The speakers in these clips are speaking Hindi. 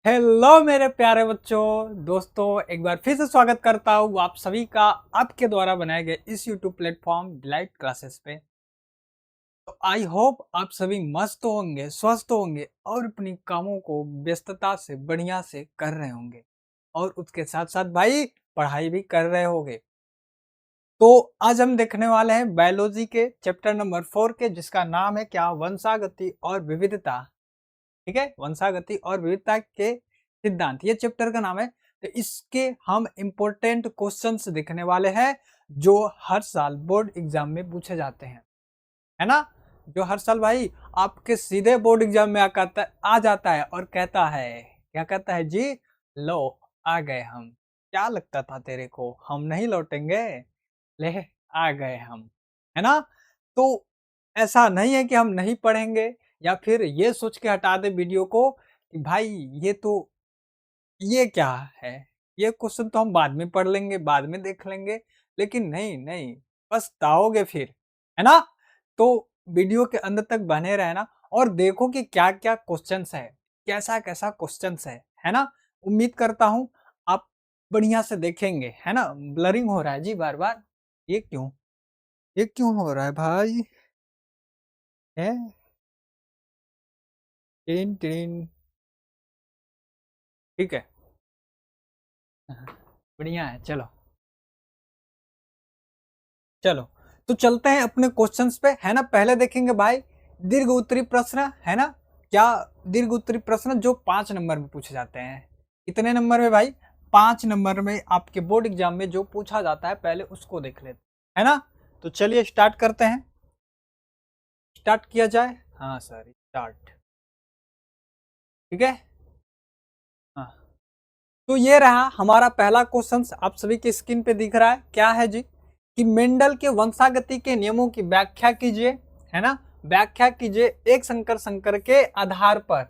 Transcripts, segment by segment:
हेलो मेरे प्यारे बच्चों दोस्तों, एक बार फिर से स्वागत करता हूँ आप सभी का आपके द्वारा बनाए गए इस यूट्यूब प्लेटफॉर्म डिलाइट क्लासेस पे। तो आई होप आप सभी मस्त होंगे, स्वस्थ होंगे और अपनी कामों को व्यस्तता से बढ़िया से कर रहे होंगे और उसके साथ साथ भाई पढ़ाई भी कर रहे होंगे। तो आज हम देखने वाले हैं बायोलॉजी के चैप्टर नंबर 4 के, जिसका नाम है क्या, वंशागति और विविधता। ठीक है, वंशागति और विविधता के सिद्धांत, ये चैप्टर का नाम है। तो इसके हम इम्पोर्टेंट क्वेश्चंस देखने वाले हैं जो हर साल बोर्ड एग्जाम में पूछे जाते हैं, है ना। जो हर साल भाई आपके सीधे बोर्ड एग्जाम में आ जाता है और कहता है, क्या कहता है जी, लो आ गए हम। क्या लगता था तेरे को हम नहीं लौटेंगे, ले आ गए हम, है ना। तो ऐसा नहीं है कि हम नहीं पढ़ेंगे या फिर ये सोच के हटा दे वीडियो को कि भाई ये तो ये क्या है, ये क्वेश्चन तो हम बाद में पढ़ लेंगे, बाद में देख लेंगे। लेकिन नहीं नहीं, पछताओगे फिर, है ना। तो वीडियो के अंत तक बने रहना और देखो कि क्या क्या क्वेश्चंस है, कैसा कैसा क्वेश्चंस है ना। उम्मीद करता हूँ आप बढ़िया से देखेंगे, है ना। ब्लरिंग हो रहा है जी बार बार, ये क्यों हो रहा है भाई, है टिन टिन। ठीक है, बढ़िया है। चलो चलो, तो चलते हैं अपने क्वेश्चंस पे, है ना। पहले देखेंगे भाई दीर्घ उत्तरी प्रश्न, है ना। क्या दीर्घ उत्तरी प्रश्न जो 5 नंबर में पूछे जाते हैं। कितने नंबर में भाई, 5 नंबर में आपके बोर्ड एग्जाम में जो पूछा जाता है, पहले उसको देख लेते हैं, है ना। तो चलिए स्टार्ट करते हैं, स्टार्ट किया जाए। हाँ सर, स्टार्ट। ठीक है, हाँ। तो ये रहा हमारा पहला क्वेश्चन, आप सभी की स्क्रीन पे दिख रहा है। क्या है जी, कि मेंडल के वंशागति के नियमों की व्याख्या कीजिए, है ना। व्याख्या कीजिए एक संकर संकर के आधार पर,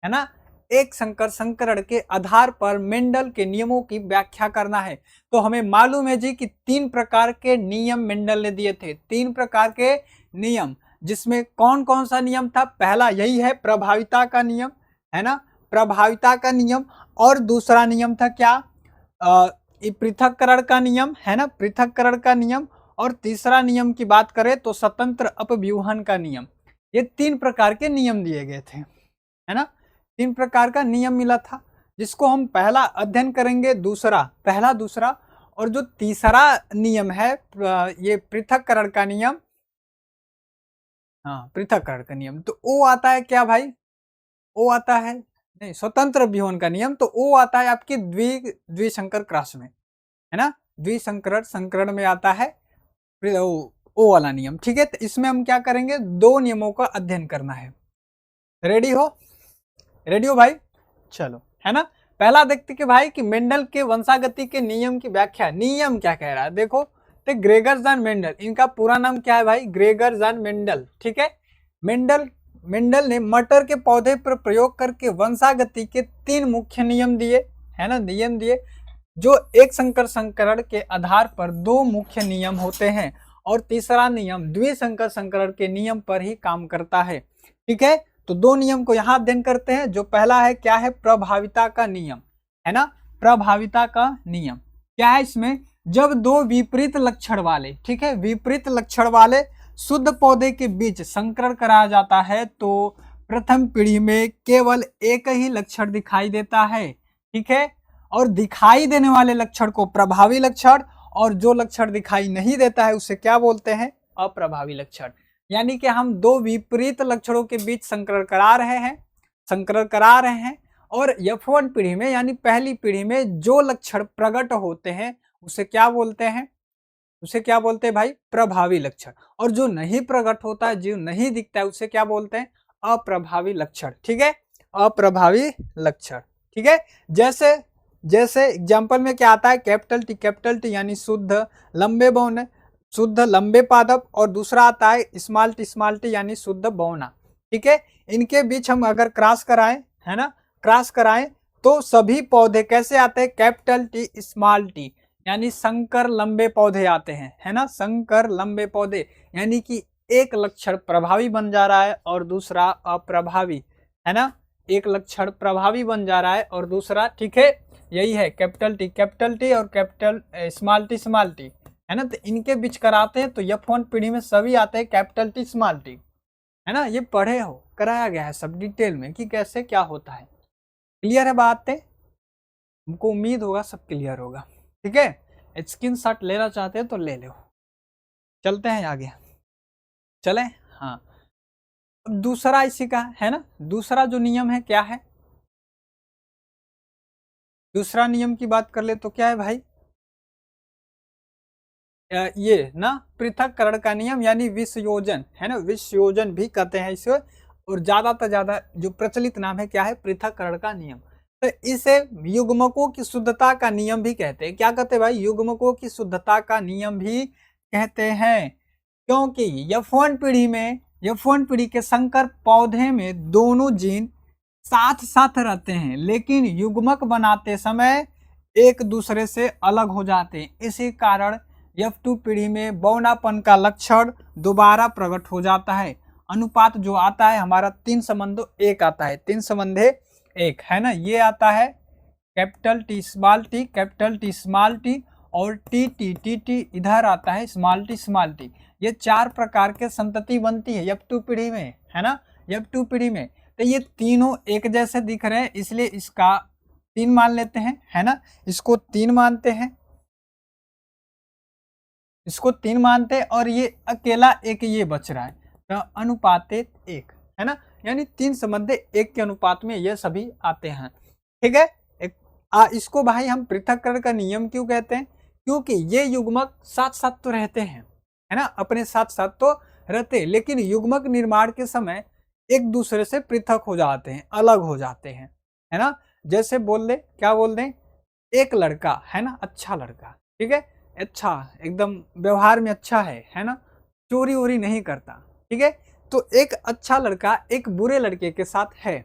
है ना। एक संकर संकरण के आधार पर मेंडल के नियमों की व्याख्या करना है। तो हमें मालूम है जी कि 3 प्रकार के नियम मेंडल ने दिए थे, 3 प्रकार के नियम, जिसमें कौन कौन सा नियम था। पहला यही है प्रभाविता का नियम, है ना, प्रभाविता का नियम। और दूसरा नियम था क्या, पृथक्करण का नियम, है ना, पृथक्करण का नियम। और तीसरा नियम की बात करें तो स्वतंत्र अपव्यूहन का नियम। ये 3 प्रकार के नियम दिए गए थे, है ना। 3 प्रकार का नियम मिला था, जिसको हम पहला अध्ययन करेंगे, दूसरा, पहला दूसरा। और जो तीसरा नियम है ये पृथक्करण का नियम, हाँ पृथक्करण का नियम। तो वो आता है क्या भाई, वो आता है, नहीं, स्वतंत्र व्यूहन का नियम। तो वो आता है आपकी द्विसंकर क्रॉस में, है ना। द्विसंकरण संकरण में आता है ओ वाला नियम। ठीक है, तो इसमें हम क्या करेंगे, 2 नियमों का अध्ययन करना है। रेडी हो, रेडी हो भाई, चलो, है ना। पहला देखते कि भाई कि मेंडल के वंशागति के नियम की व्याख्या, नियम क्या कह रहा है देखो। तो ग्रेगर जॉन मेंडल, इनका पूरा नाम क्या है भाई, ग्रेगर जॉन मेंडल। ठीक है, मेंडल मेंडल ने मटर के पौधे पर प्रयोग करके वंशागति के 3 मुख्य नियम दिए, है ना, नियम दिए। जो एक संकर संकरण के आधार पर 2 मुख्य नियम होते हैं और तीसरा नियम द्विसंकर संकरण के नियम पर ही काम करता है। ठीक है, तो 2 नियम को यहाँ अध्ययन करते हैं। जो पहला है क्या है, प्रभाविता का नियम, है ना। प्रभाविता का नियम क्या है, इसमें जब 2 विपरीत लक्षण वाले, ठीक है, विपरीत लक्षण वाले शुद्ध पौधे के बीच संकरण कराया जाता है तो प्रथम पीढ़ी में केवल एक ही लक्षण दिखाई देता है। ठीक है, और दिखाई देने वाले लक्षण को प्रभावी लक्षण, और जो लक्षण दिखाई नहीं देता है उसे क्या बोलते हैं, अप्रभावी लक्षण। यानी कि हम 2 विपरीत लक्षणों के बीच संकरण करा रहे हैं, संकरण करा रहे हैं। और F1 पीढ़ी में यानी पहली पीढ़ी में जो लक्षण प्रकट होते हैं उसे क्या बोलते हैं, उसे क्या बोलते हैं भाई, प्रभावी लक्षण। और जो नहीं प्रकट होता है, जो नहीं दिखता है, उसे क्या बोलते हैं, अप्रभावी लक्षण। ठीक है, अप्रभावी लक्षण। ठीक है, जैसे जैसे एग्जाम्पल में क्या आता है, कैपिटल टी यानी शुद्ध लंबे बौने, शुद्ध लंबे पादप। और दूसरा आता है स्मॉल टी यानी शुद्ध बौना। ठीक है, इनके बीच हम अगर क्रॉस कराएं, है ना, क्रॉस कराएं तो सभी पौधे कैसे आते हैं, कैपिटल टी स्मॉल टी यानी संकर लंबे पौधे आते हैं, है ना, संकर लंबे पौधे। यानी कि एक लक्षण प्रभावी बन जा रहा है और दूसरा अप्रभावी, है ना। एक लक्षण प्रभावी बन जा रहा है और दूसरा, ठीक है, यही है कैपिटल टी और कैपिटल स्मॉल टी, है ना। तो इनके बीच कराते हैं तो F1 पीढ़ी में सभी आते हैं कैपिटल टी स्मॉल टी, है ना। ये पढ़े हो, कराया गया है सब डिटेल में कि कैसे क्या होता है। क्लियर है बात है, हमको उम्मीद होगा सब क्लियर होगा, ठीक है। स्क्रीनशॉट लेना चाहते हैं तो ले लो। चलते हैं आगे, चले। हाँ, अब दूसरा इसी का है ना, दूसरा जो नियम है क्या है, दूसरा नियम की बात कर ले तो क्या है भाई, ये ना पृथक्करण का नियम यानी विषयोजन, है ना, विषयोजन भी कहते हैं इसे, और ज्यादातर ज्यादा जो प्रचलित नाम है क्या है, पृथक्करण का नियम। तो इसे युग्मकों की शुद्धता का नियम भी कहते हैं। क्या कहते हैं भाई, युग्मकों की शुद्धता का नियम भी कहते हैं, क्योंकि F1 पीढ़ी के संकर पौधे में दोनों जीन साथ साथ रहते हैं, लेकिन युग्मक बनाते समय एक दूसरे से अलग हो जाते हैं। इसी कारण F2 पीढ़ी में बौनापन का लक्षण दोबारा प्रकट हो जाता है। अनुपात जो आता है हमारा 3:1 आता है, 3:1, है ना। ये आता है कैपिटल टी स्मॉल टी और टी इधर आता है स्मॉल टी। ये 4 प्रकार के संतति बनती है F2 पीढ़ी में, है ना, F2 पीढ़ी में। तो ये तीनों एक जैसे दिख रहे हैं, इसलिए इसका 3 मान लेते हैं, है ना, इसको 3 मानते हैं, इसको 3 मानते हैं, और ये अकेला एक ये बच रहा है, तो अनुपातित 1, है ना, यानी 3:1 के अनुपात में ये सभी आते हैं, ठीक है। इसको भाई हम पृथक्करण का नियम क्यों कहते हैं, क्योंकि ये युग्मक साथ साथ तो रहते हैं, है ना, अपने साथ साथ तो रहते हैं, लेकिन युग्मक निर्माण के समय एक दूसरे से पृथक हो जाते हैं, अलग हो जाते हैं, है ना। जैसे बोल दे, क्या बोल दें, एक लड़का है ना, अच्छा लड़का, ठीक है, अच्छा एकदम व्यवहार में अच्छा है ना, चोरी वोरी नहीं करता, ठीक है। तो एक अच्छा लड़का एक बुरे लड़के के साथ है,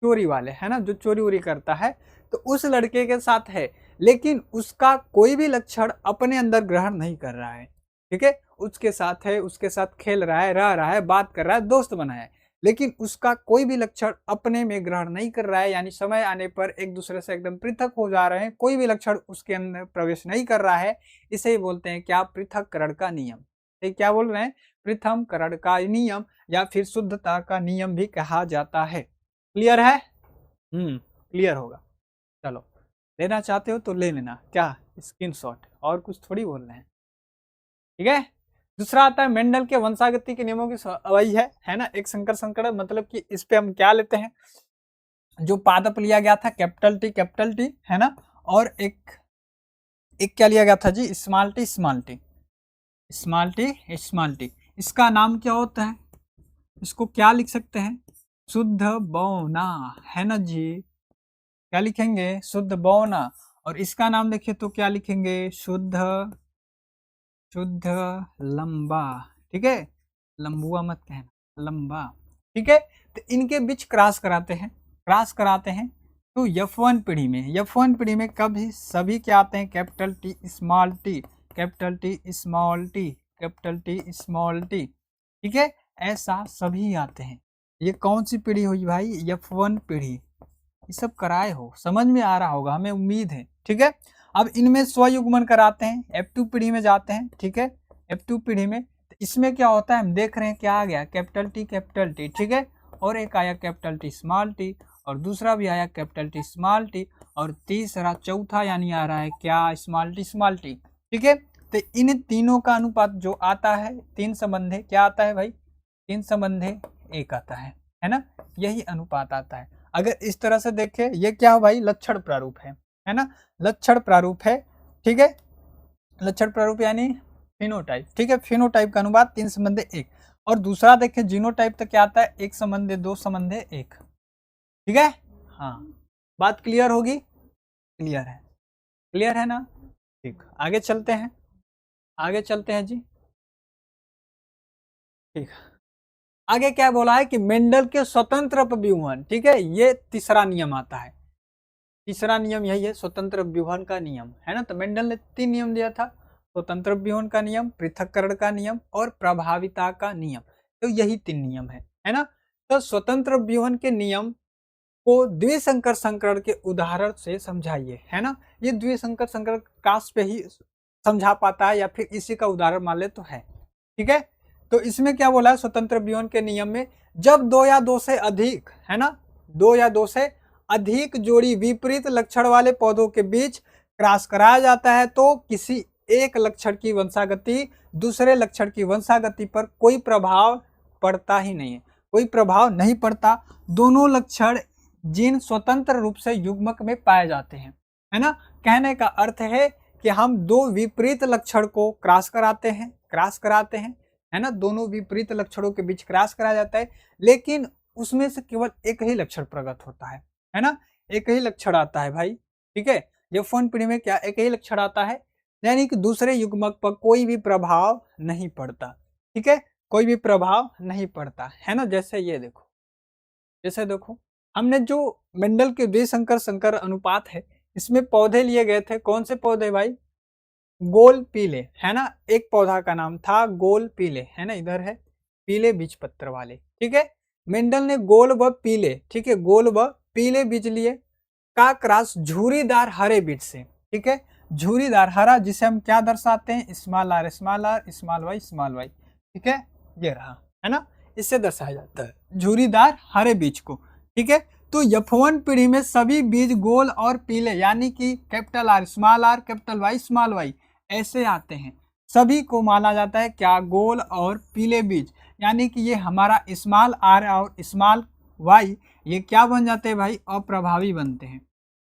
चोरी वाले, है ना, जो चोरी वोरी करता है, तो उस लड़के के साथ है, लेकिन उसका कोई भी लक्षण अपने अंदर ग्रहण नहीं कर रहा है, ठीक है। उसके साथ है, उसके साथ खेल रहा है, रह रहा है, बात कर रहा है, दोस्त बना है, लेकिन उसका कोई भी लक्षण अपने में ग्रहण नहीं कर रहा है, यानी समय आने पर एक दूसरे से एकदम पृथक हो जा रहे हैं, कोई भी लक्षण उसके अंदर प्रवेश नहीं कर रहा है। इसे ही बोलते हैं क्या, पृथक्करण का नियम। ये क्या बोल रहे हैं, पृथक्करण का नियम या फिर शुद्धता का नियम भी कहा जाता है। क्लियर है, क्लियर होगा। चलो, लेना चाहते हो तो ले लेना, क्या स्क्रीनशॉट, और कुछ थोड़ी बोल रहे हैं, ठीक है। दूसरा आता है मेंडल के वंशागति के नियमों की वही है ना, एक संकर मतलब कि इस पे हम क्या लेते हैं, जो पादप लिया गया था कैपिटल टी, है ना, और एक क्या लिया गया था जी, स्मॉल टी। इसका नाम क्या होता है, इसको क्या लिख सकते हैं, शुद्ध बौना, है ना जी, क्या लिखेंगे, शुद्ध बौना। और इसका नाम देखिए तो क्या लिखेंगे, शुद्ध लंबा, ठीक है, लंबुआ मत कहना, लंबा, ठीक है। तो इनके बीच क्रॉस कराते हैं, तो F1 पीढ़ी में कभी सभी क्या आते हैं, कैपिटल टी स्मॉल टी, ठीक है, ऐसा सभी आते हैं। ये कौन सी पीढ़ी हुई भाई, F1 पीढ़ी। ये सब कराए हो, समझ में आ रहा होगा, हमें उम्मीद है, ठीक है। अब इनमें स्वयुग्मन कराते हैं, F2 पीढ़ी में जाते हैं, ठीक है, F2 पीढ़ी में। तो इसमें क्या होता है, हम देख रहे हैं क्या आ गया, कैपिटल टी, ठीक है, और एक आया कैपिटल टी स्मॉल टी, और दूसरा भी आया कैपिटल टी स्मॉल टी, और तीसरा चौथा यानी आ रहा है क्या, स्मॉल टी, ठीक है। तो इन तीनों का अनुपात जो आता है 3:1 क्या आता है भाई, 3:1 आता है ना, यही अनुपात आता है। अगर इस तरह से देखें, ये क्या है भाई, लक्षण प्रारूप है ना, लक्षण प्रारूप है, ठीक है, लक्षण प्रारूप यानी फिनोटाइप, ठीक है, फिनोटाइप का अनुपात 3:1। और दूसरा देखें जीनोटाइप, तो क्या आता है, 1:2:1, ठीक है। हाँ, बात क्लियर होगी, क्लियर है ना, ठीक। आगे चलते हैं जी, ठीक। आगे क्या बोला है कि मेंडल के स्वतंत्र अपव्यूहन, ठीक है, ये तीसरा नियम आता है, तीसरा नियम यही है, स्वतंत्र अपव्यूहन का नियम, है ना। तो मेंडल ने 3 नियम दिया था, स्वतंत्र अपव्यूहन का नियम, पृथक्करण का नियम और प्रभाविता का नियम। तो यही 3 नियम है ना। तो स्वतंत्र अपव्यूहन के नियम को द्विसंकर संकरण के उदाहरण से समझाइए, है ना। ये द्विसंकर संकरण क्रॉस पे ही समझा पाता है या फिर इसी का उदाहरण मान ले तो है, ठीक है। तो इसमें क्या बोला है, स्वतंत्र विहरण के नियम में जब 2 या 2 से अधिक, है ना, 2 या 2 से अधिक जोड़ी विपरीत लक्षण वाले पौधों के बीच क्रॉस कराया जाता है तो किसी एक लक्षण की वंशागति दूसरे लक्षण की वंशागति पर कोई प्रभाव पड़ता ही नहीं है, कोई प्रभाव नहीं पड़ता। दोनों लक्षण जीन स्वतंत्र रूप से युग्मक में पाए जाते हैं, है ना। कहने का अर्थ है कि हम दो विपरीत लक्षण को क्रॉस कराते हैं, है ना। दोनों विपरीत लक्षणों के बीच क्रॉस कराया जाता है, लेकिन उसमें से केवल एक ही लक्षण प्रकट होता है ना। एक ही लक्षण आता है भाई, ठीक है। F1 पीढ़ी में क्या एक ही लक्षण आता है, यानी कि दूसरे युग्मक पर कोई भी प्रभाव नहीं पड़ता, ठीक है, कोई भी प्रभाव नहीं पड़ता, है ना। जैसे ये देखो, जैसे देखो हमने जो मेंडल के द्विसंकर संकर अनुपात है, इसमें पौधे लिए गए थे। कौन से पौधे भाई, गोल पीले, है ना। एक पौधा का नाम था गोल पीले, है ना, इधर है पीले बीज पत्र वाले, ठीक है। मेंडल ने गोल व पीले, ठीक है, गोल व पीले बीज लिए का क्रॉस झुर्रीदार हरे बीज से, ठीक है। झुर्रीदार हरा जिसे हम क्या दर्शाते हैं, small R small R small Y, ठीक है, ये रहा, है ना। इससे दर्शाया जाता है झुर्रीदार हरे बीज को, ठीक है। तो F1 पीढ़ी में सभी बीज गोल और पीले, यानी कि capital R capital Y small Y ऐसे आते हैं। सभी को माना जाता है क्या, गोल और पीले बीज, यानी कि ये हमारा स्मॉल आर और स्मॉल वाई ये क्या बन जाते हैं भाई, अप्रभावी बनते हैं,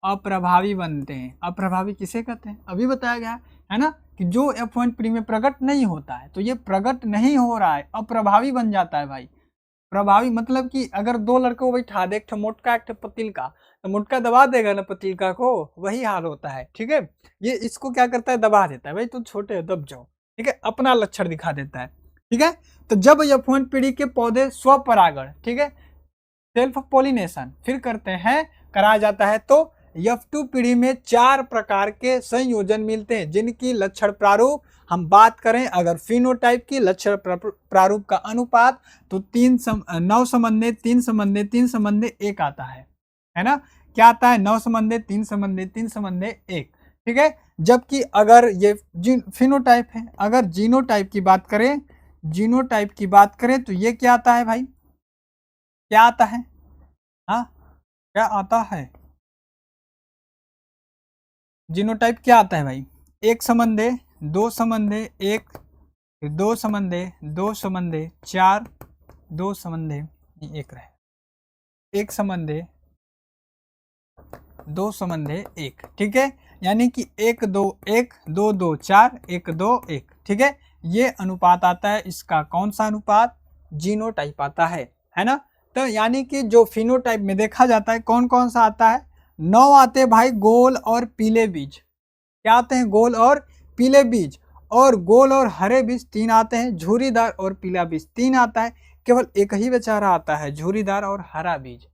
अप्रभावी बनते हैं। अप्रभावी किसे कहते हैं, अभी बताया गया है ना, कि जो F1 पीढ़ी में प्रकट नहीं होता है, तो ये प्रकट नहीं हो रहा है, अप्रभावी बन जाता है भाई। प्रभावी मतलब कि अगर दो लड़कों को बैठा दे, एक ठो मोटका एक ठो पतिलका, तो मोटका दबा देगा ना पतिलका को, वही हाल होता है, ठीक है। ये इसको क्या करता है, दबा देता है, भाई तुम छोटे हो दब जाओ, ठीक है, अपना लक्षण दिखा देता है, ठीक है। तो जब F1 पीढ़ी के पौधे स्वपरागण, ठीक है, सेल्फ पोलिनेशन फिर करते हैं, कराया जाता है, तो F2 पीढ़ी में 4 प्रकार के संयोजन मिलते हैं, जिनकी लक्षण प्रारूप हम बात करें अगर फिनोटाइप की लक्षण प्रारूप का अनुपात तो 9 समन्वय 3 समन्वय 3 समन्वय 1 आता है ना। क्या आता है, 9 समन्वय 3 समन्वय 3 समन्वय 1, ठीक है। जबकि अगर ये फिनोटाइप है, अगर जीनोटाइप की बात करें, जीनोटाइप की बात करें तो ये क्या आता है भाई, क्या आता है, हाँ क्या आता है, जीनोटाइप क्या आता है भाई, 1 समन्वय 2 समन्वय 1 2 समन्वय 2 समन्वय 4 2 समन्वय 1 रहे, 1 समन्वय 2 समन्वय 1, ठीक है। यानी कि 1 2 1 2 2 4 1 2 1, ठीक है। ये अनुपात आता है, इसका कौन सा अनुपात, जीनोटाइप आता है ना। तो यानी कि जो फिनोटाइप में देखा जाता है कौन कौन सा आता है, 9 आते हैं भाई गोल और पीले बीज, क्या आते हैं, गोल और पीले बीज, और गोल और हरे बीज 3 आते हैं, झुर्रीदार और पीला बीज 3 आता है, केवल एक ही बेचारा आता है झुर्रीदार और हरा बीज,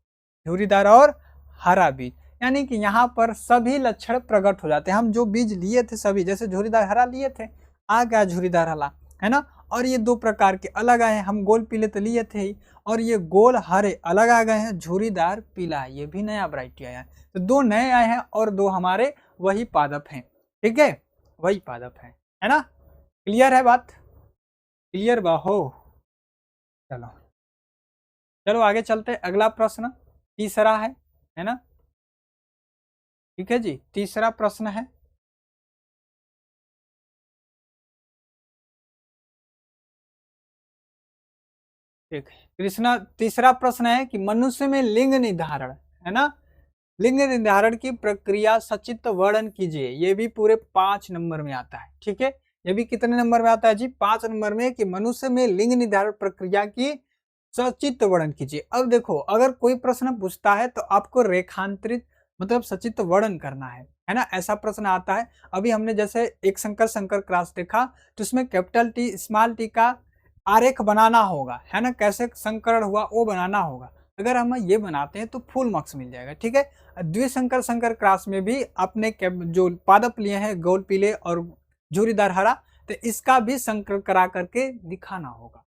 झुर्रीदार और हरा बीज। यानी कि यहाँ पर सभी लक्षण प्रकट हो जाते हैं। हम जो बीज लिए थे सभी, जैसे झुर्रीदार हरा लिए थे, आ गया झुर्रीदार हरा, है ना। और ये 2 प्रकार के अलग आए हैं, हम गोल पीले तो लिए थे ही, और ये गोल हरे अलग आ गए हैं, झुर्रीदार पीला ये भी नया वैरायटी आया है। तो 2 नए आए हैं और 2 हमारे वही पादप हैं, ठीक है, वही पादप है ना। क्लियर है बात, क्लियर बाहो। चलो चलो आगे चलते, अगला प्रश्न तीसरा है ना, ठीक है जी। तीसरा प्रश्न है, ठीक है कृष्णा, तीसरा प्रश्न है कि मनुष्य में लिंग निर्धारण, है ना, लिंग निर्धारण की प्रक्रिया सचित्र वर्णन कीजिए। ये भी पूरे 5 नंबर में आता है, ठीक है। ये भी कितने नंबर में आता है जी, 5 नंबर में, कि मनुष्य में लिंग निर्धारण प्रक्रिया की सचित्र वर्णन कीजिए। अब देखो, अगर कोई प्रश्न पूछता है तो आपको रेखांतरित मतलब सचित्र वर्णन करना है ना, ऐसा प्रश्न आता है। अभी हमने जैसे एक संकर क्रॉस देखा, तो उसमें कैपिटल टी स्मॉल टी का आरेख बनाना होगा, है ना, कैसे संकरण हुआ वो बनाना होगा। अगर हम ये बनाते हैं तो फुल मार्क्स मिल जाएगा, ठीक है। द्विसंकर क्रॉस में भी आपने जो पादप लिए हैं गोल पीले और झुर्रीदार हरा, तो इसका भी संकर करा करके दिखाना होगा,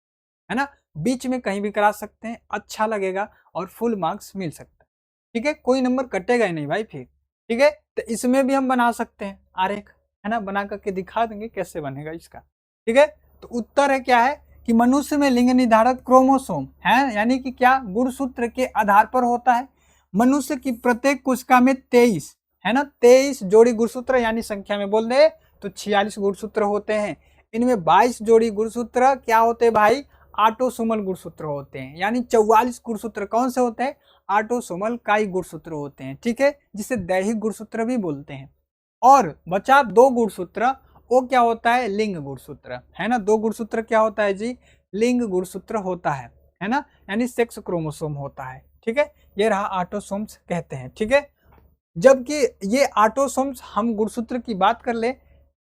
है ना। बीच में कहीं भी करा सकते हैं, अच्छा लगेगा और फुल मार्क्स मिल सकता है। ठीक है, कोई नंबर कटेगा ही नहीं भाई फिर। ठीक है, तो इसमें भी हम बना सकते हैं आरेख, है ना, बना करके दिखा देंगे कैसे बनेगा इसका। ठीक है, तो उत्तर है क्या है कि मनुष्य में लिंग निर्धारक क्रोमोसोम है, यानी कि क्या गुणसूत्र के आधार पर होता है। मनुष्य की प्रत्येक कोशिका में 23 है ना, 23 जोड़ी गुणसूत्र, यानी संख्या में बोल दे तो 46 गुणसूत्र होते हैं। इनमें 22 जोड़ी गुणसूत्र क्या होते हैं भाई, ऑटोसोमल गुणसूत्र होते हैं, यानी 44 गुणसूत्र कौन से होते हैं, ऑटोसोमल काई गुणसूत्र होते हैं। ठीक है, जिसे दैहिक गुणसूत्र भी बोलते हैं। और बचा 2 गुणसूत्र, वो क्या होता है, लिंग गुणसूत्र, है ना। 2 गुणसूत्र क्या होता है जी, लिंग गुणसूत्र होता है ना, यानी सेक्स क्रोमोसोम होता है। ठीक है, ये रहा ऑटोसोम्स कहते हैं। ठीक है, जबकि ये ऑटोसोम्स हम गुणसूत्र की बात कर ले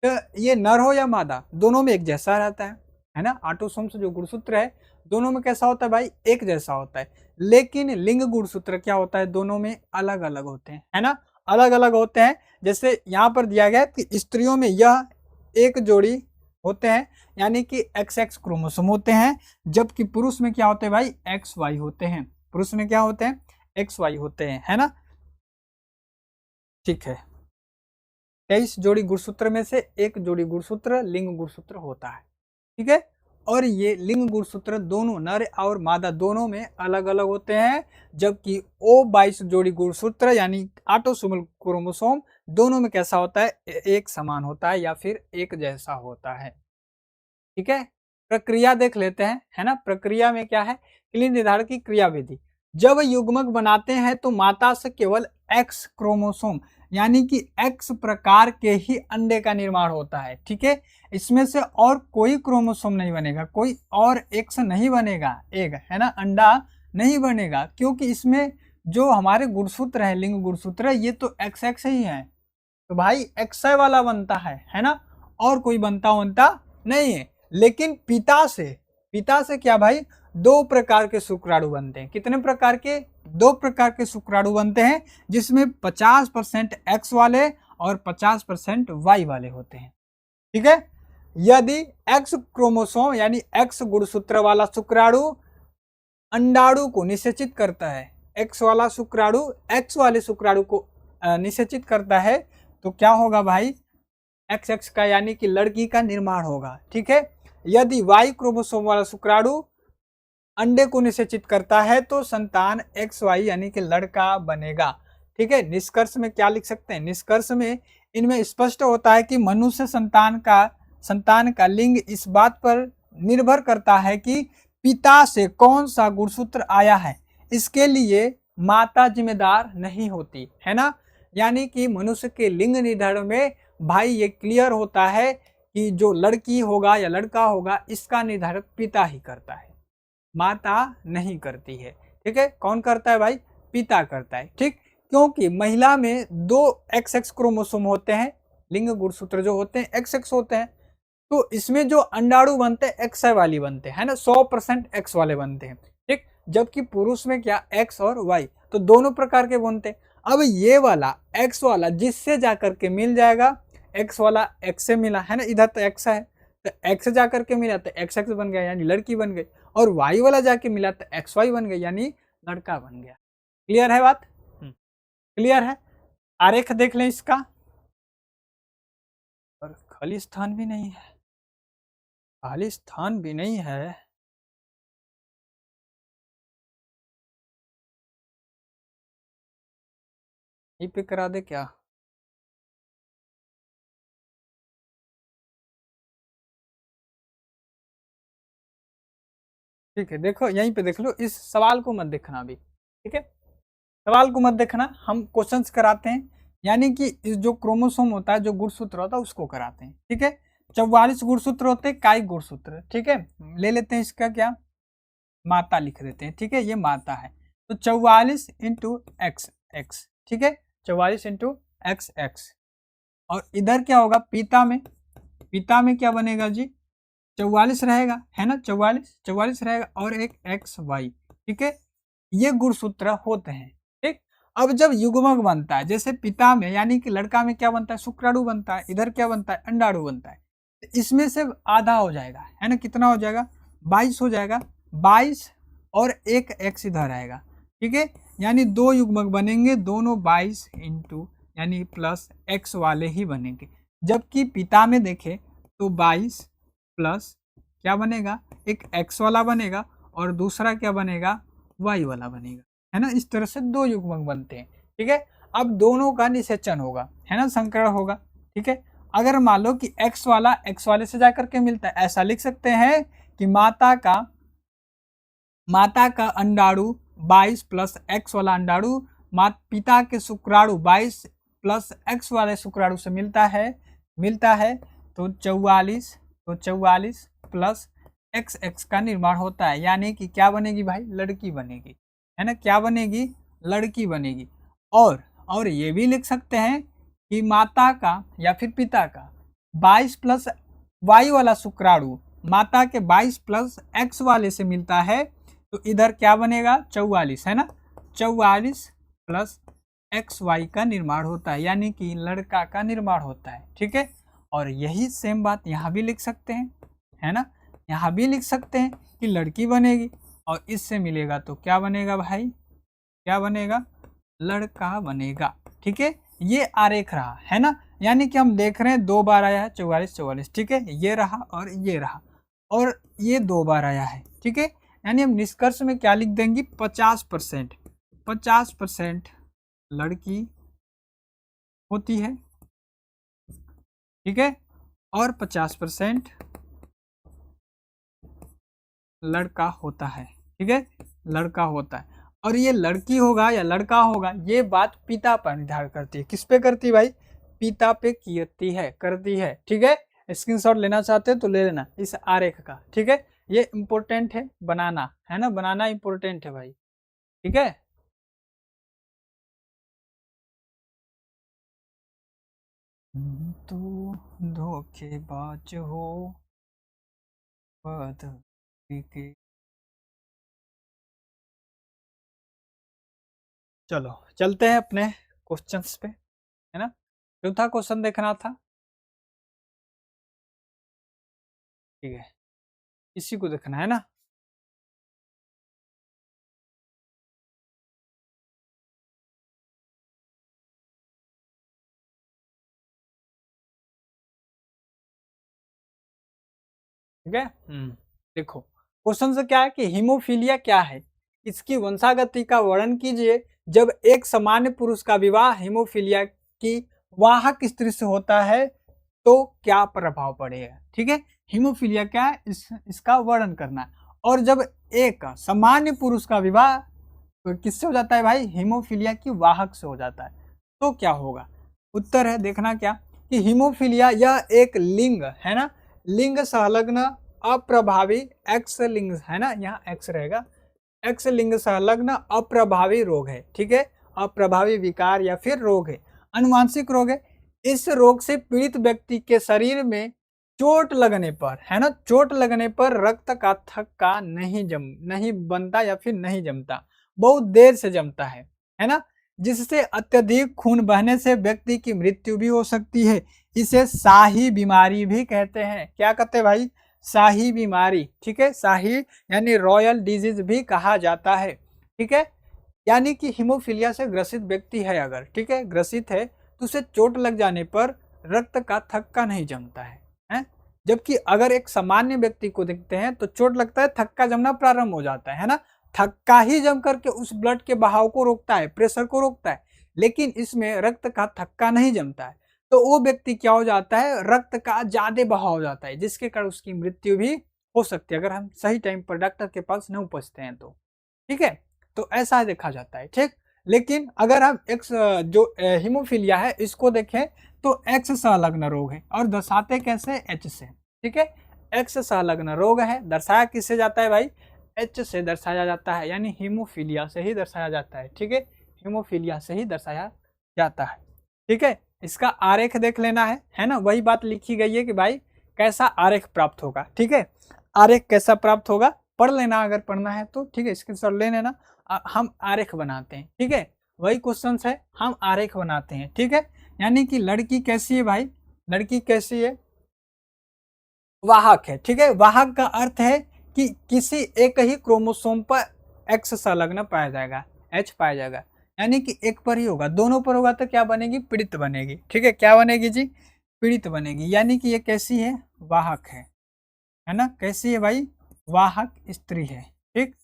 तो ये नर हो या मादा दोनों में एक जैसा रहता है ना। ऑटोसोम्स जो गुणसूत्र है दोनों में कैसा होता है भाई, एक जैसा होता है। लेकिन लिंग गुणसूत्र क्या होता है, दोनों में अलग अलग होते हैं, है ना, अलग अलग होते हैं। जैसे यहाँ पर दिया गया है कि स्त्रियों में यह एक जोड़ी होते हैं, यानी कि XX क्रोमोसोम होते हैं, जबकि पुरुष में क्या होते हैं भाई, XY होते हैं। पुरुष में क्या होते हैं, XY होते हैं, है ना। ठीक है, 23 जोड़ी गुणसूत्र में से एक जोड़ी गुणसूत्र लिंग गुणसूत्र होता है। ठीक है, और ये लिंग गुणसूत्र दोनों नर और मादा दोनों में अलग अलग होते हैं, जबकि O22 जोड़ी गुणसूत्र यानी ऑटोसोमल क्रोमोसोम दोनों में कैसा होता है, एक समान होता है या फिर एक जैसा होता है। ठीक है, प्रक्रिया देख लेते हैं, है ना। प्रक्रिया में क्या है, लिंग निर्धारण की क्रियाविधि। जब युग्मक बनाते हैं तो माता से केवल X क्रोमोसोम यानी कि X प्रकार के ही अंडे का निर्माण होता है। ठीक है, इसमें से और कोई क्रोमोसोम नहीं बनेगा, कोई और X नहीं बनेगा, एक है ना, अंडा नहीं बनेगा, क्योंकि इसमें जो हमारे गुणसूत्र है, लिंग गुणसूत्र, ये तो XX ही है, तो भाई XY वाला बनता है ना, और कोई बनता नहीं है। लेकिन पिता से क्या भाई, 2 प्रकार के शुक्राणु बनते हैं। कितने प्रकार के, 2 प्रकार के शुक्राणु बनते हैं, जिसमें 50% X वाले और 50% Y वाले होते हैं। ठीक है, यदि X क्रोमोसोम यानी X गुणसूत्र वाला शुक्राणु अंडाणु को निषेचित करता है, X वाला शुक्राणु X वाले शुक्राणु को निषेचित करता है, तो क्या होगा भाई, XX का यानी कि लड़की का निर्माण होगा। ठीक है, यदि Y क्रोमोसोम वाला शुक्राणु अंडे को निषेचित करता है तो संतान XY यानी कि लड़का बनेगा। ठीक है, निष्कर्ष में क्या लिख सकते हैं, निष्कर्ष में इनमें स्पष्ट होता है कि मनुष्य संतान का लिंग इस बात पर निर्भर करता है कि पिता से कौन सा गुणसूत्र आया है, इसके लिए माता जिम्मेदार नहीं होती, है ना। यानी कि मनुष्य के लिंग निर्धारण में भाई ये क्लियर होता है कि जो लड़की होगा या लड़का होगा इसका निर्धारण पिता ही करता है, माता नहीं करती है। ठीक है, कौन करता है भाई, पिता करता है। ठीक, क्योंकि महिला में 2 XX क्रोमोसोम होते हैं, लिंग गुणसूत्र जो होते हैं XX होते हैं, तो इसमें जो अंडाणु बनते हैं XY वाली बनते हैं, है ना, 100% X वाले बनते हैं। ठीक, जबकि पुरुष में क्या, X और Y, तो दोनों प्रकार के बनते हैं। अब ये वाला X वाला जिससे जाकर के मिल जाएगा, X वाला X से मिला, है ना, इधर तो X है तो X से जाकर के मिला तो XX बन गया यानी लड़की बन गई, और Y वाला जाके मिला तो XY बन गया यानी लड़का बन गया। क्लियर है बात, क्लियर है। आरेख देख लें इसका, और खाली स्थान भी नहीं है, खाली स्थान भी नहीं है। यहीं पे करा दे क्या, ठीक है, देखो यहीं पे देख लो, इस सवाल को मत देखना अभी। ठीक है, सवाल को मत देखना, हम क्वेश्चंस कराते हैं, यानी कि इस जो क्रोमोसोम होता है, जो गुणसूत्र होता है उसको कराते हैं। ठीक है, 44 गुणसूत्र होते हैं, काई गुणसूत्र। ठीक है, ले लेते हैं इसका क्या, माता लिख देते हैं। ठीक है, ये माता है, तो 44 इंटू XX। ठीक है, 44 इंटू XX, और इधर क्या होगा, पिता में क्या बनेगा जी, 44 रहेगा, है ना, 44 रहेगा, और एक XY। ठीक है, ये गुणसूत्र होते हैं। ठीक, अब जब युग्मक बनता है, जैसे पिता में यानी कि लड़का में क्या बनता है, शुक्राणु बनता है, इधर क्या बनता है, अंडाणु बनता है, तो इसमें से आधा हो जाएगा, है ना, कितना हो जाएगा, 22 हो जाएगा, 22 और एक X इधर आएगा, ठीक है, यानी 2 युग्मक बनेंगे, दोनों 22 इंटू यानी प्लस x वाले ही बनेंगे। जबकि पिता में देखें तो 22 प्लस क्या बनेगा, एक x वाला बनेगा और दूसरा क्या बनेगा, y वाला बनेगा, है ना। इस तरह से 2 युग्मक बनते हैं। ठीक है, अब दोनों का निषेचन होगा, है ना, संकरण होगा। ठीक है, अगर मान लो कि x वाला x वाले से जाकर के मिलता है, ऐसा लिख सकते हैं कि माता का अंडाणु 22 प्लस x वाला अंडाणु पिता के शुक्राणु 22 प्लस x वाले शुक्राणु से मिलता है तो 44 प्लस x का निर्माण होता है, यानी कि क्या बनेगी भाई, लड़की बनेगी, है ना, क्या बनेगी, लड़की बनेगी। और ये भी लिख सकते हैं कि माता का या फिर पिता का 22 प्लस y वाला शुक्राणु माता के 22 प्लस x वाले से मिलता है, तो इधर क्या बनेगा, 44, है ना, 44 प्लस XY का निर्माण होता है, यानी कि लड़का का निर्माण होता है। ठीक है, और यही सेम बात यहाँ भी लिख सकते हैं, है ना, यहाँ भी लिख सकते हैं कि लड़की बनेगी, और इससे मिलेगा तो क्या बनेगा भाई, क्या बनेगा, लड़का बनेगा। ठीक है, ये आरेख रहा, है ना, यानी कि हम देख रहे हैं 2 बार आया है 44। ठीक है, ये रहा और ये रहा, और ये 2 बार आया है। ठीक है, यानी हम निष्कर्ष में क्या लिख देंगे, 50% लड़की होती है। ठीक है, और 50% लड़का होता है। ठीक है, लड़का होता है, और ये लड़की होगा या लड़का होगा, ये बात पिता पर निर्धार करती है। किस पे करती है भाई, पिता पे करती है। ठीक है, स्क्रीनशॉट लेना चाहते हैं तो ले लेना इस आरेख का। ठीक है, ये इम्पोर्टेंट है बनाना, है ना, बनाना इम्पोर्टेंट है भाई। ठीक है, तो धोखेबाज हो के। चलो चलते हैं अपने क्वेश्चंस पे, है ना। चौथा क्वेश्चन देखना था, ठीक है, इसी को देखना है ना। ठीक है, देखो क्वेश्चन से क्या है कि हीमोफीलिया क्या है, इसकी वंशागति का वर्णन कीजिए। जब एक सामान्य पुरुष का विवाह हीमोफीलिया की वाहक स्त्री से होता है तो क्या प्रभाव पड़ेगा। ठीक है, हीमोफीलिया क्या है, इसका वर्णन करना है। और जब एक सामान्य पुरुष का विवाह तो किससे हो जाता है भाई, हीमोफीलिया की वाहक से हो जाता है, तो क्या होगा। उत्तर है, देखना क्या, कि हीमोफीलिया यह एक लिंग, है ना, लिंग संलग्न अप्रभावी एक्स लिंग, है ना, यहाँ एक्स रहेगा, एक्स लिंग संलग्न अप्रभावी रोग है। ठीक है, अप्रभावी विकार या फिर रोग है, अनुवांशिक रोग है। इस रोग से पीड़ित व्यक्ति के शरीर में चोट लगने पर, है ना, चोट लगने पर रक्त का थक्का नहीं बनता या फिर नहीं जमता, बहुत देर से जमता है ना, जिससे अत्यधिक खून बहने से व्यक्ति की मृत्यु भी हो सकती है। इसे शाही बीमारी भी कहते हैं। क्या कहते हैं भाई, शाही बीमारी। ठीक है, शाही यानी रॉयल डिजीज भी कहा जाता है। ठीक है, यानी कि हीमोफीलिया से ग्रसित व्यक्ति है अगर, ठीक है, ग्रसित है, तो उसे चोट लग जाने पर रक्त का थक्का नहीं जमता है। जबकि अगर एक सामान्य व्यक्ति को देखते हैं तो चोट लगता है, थक्का जमना प्रारंभ हो जाता है ना, थक्का ही जम करके उस ब्लड के बहाव को रोकता है, प्रेशर को रोकता है, लेकिन इसमें रक्त का थक्का नहीं जमता है, तो वो व्यक्ति क्या हो जाता है, रक्त का ज्यादा बहाव हो जाता है, जिसके कारण उसकी मृत्यु भी हो सकती है अगर हम सही टाइम पर डॉक्टर के पास नहीं पहुंचते हैं तो। ठीक है, तो ऐसा देखा जाता है। ठीक, लेकिन अगर हम एक्स जो हीमोफीलिया है इसको देखें तो एक्स संलग्न रोग है, और दर्शाते कैसे, एच से। ठीक है, एक्स संलग्न रोग है, दर्शाया किससे जाता है भाई, एच से दर्शाया जाता है, यानी हीमोफीलिया से ही दर्शाया जाता है। ठीक है, हीमोफीलिया से ही दर्शाया जाता है। ठीक है, इसका आरेख देख लेना है ना, वही बात लिखी गई है कि भाई कैसा आरेख प्राप्त होगा। ठीक है, आरेख कैसा प्राप्त होगा पढ़ लेना अगर पढ़ना है तो। ठीक है, स्क्रीनशॉट ले लेना, हम आरेख बनाते हैं। ठीक है, वही क्वेश्चन है, हम आरेख बनाते हैं। ठीक है, यानी कि लड़की कैसी है भाई, लड़की कैसी है, वाहक है। ठीक है, वाहक का अर्थ है कि किसी एक ही क्रोमोसोम पर एक्स संलग्न पाया जाएगा, H पाया जाएगा, यानी कि एक पर ही होगा, दोनों पर होगा तो क्या बनेगी, पीड़ित बनेगी। ठीक है, क्या बनेगी जी, पीड़ित बनेगी। यानी कि ये कैसी है, वाहक है ना, कैसी है भाई, वाहक स्त्री है। ठीक,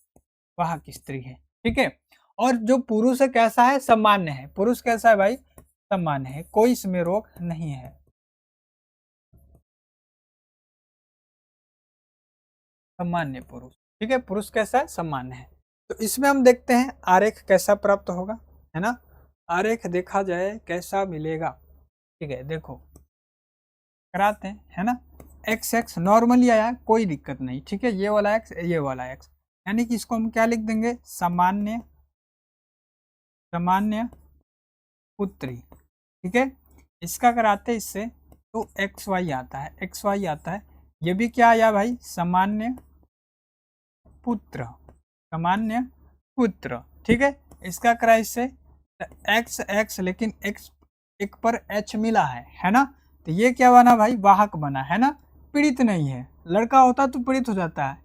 वाहक स्त्री है। ठीक है, और जो पुरुष है कैसा है, सामान्य है। पुरुष कैसा है भाई, सामान्य है, कोई इसमें रोग नहीं है। सामान्य पुरुष। ठीक है, पुरुष कैसा है, सामान्य है। तो इसमें हम देखते हैं आरेख कैसा प्राप्त होगा, है ना, आरेख देखा जाए कैसा मिलेगा। ठीक है, देखो कराते हैं, है ना, एक्स एक्स नॉर्मली आया, कोई दिक्कत नहीं। ठीक है, ये वाला एक्स, ये वाला एक्स, यानी कि इसको हम क्या लिख देंगे, सामान्य, सामान्य पुत्री। ठीक है, इसका कराते इससे तो एक्स वाई आता है, एक्स वाई आता है। ये भी क्या आया भाई, सामान्य पुत्र, सामान्य पुत्र। ठीक है, इसका करा इससे एक्स एक्स, लेकिन एक्स एक पर एच मिला है ना, तो ये क्या बना भाई, वाहक बना, है ना, पीड़ित नहीं है। लड़का होता तो पीड़ित हो जाता है।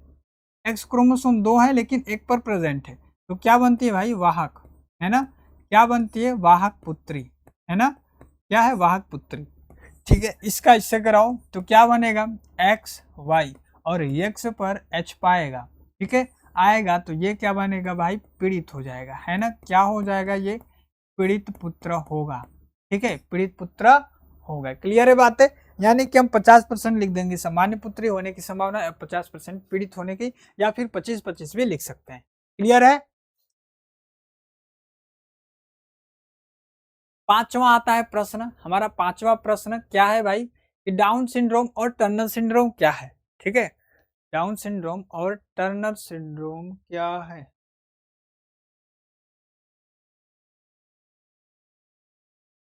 एक्स क्रोमोसोम 2 है लेकिन एक पर प्रेजेंट है, तो क्या बनती है भाई, वाहक, है ना, क्या बनती है, वाहक पुत्री, है ना, क्या है, वाहक पुत्री। ठीक है, इसका इससे कराओ तो क्या बनेगा, एक्स वाई, और एक्स पर एच पाएगा। ठीक है, आएगा तो ये क्या बनेगा भाई, पीड़ित हो जाएगा, है ना, क्या हो जाएगा, ये पीड़ित पुत्र होगा। ठीक है, पीड़ित पुत्र होगा। क्लियर है बात है, यानी कि हम 50% लिख देंगे सामान्य पुत्री होने की संभावना, 50% पीड़ित होने की, या फिर 25-25 भी लिख सकते हैं। क्लियर है। पांचवा आता है प्रश्न, हमारा पांचवा प्रश्न क्या है भाई, कि डाउन सिंड्रोम और टर्नर सिंड्रोम क्या है। ठीक है, डाउन सिंड्रोम और टर्नर सिंड्रोम क्या है।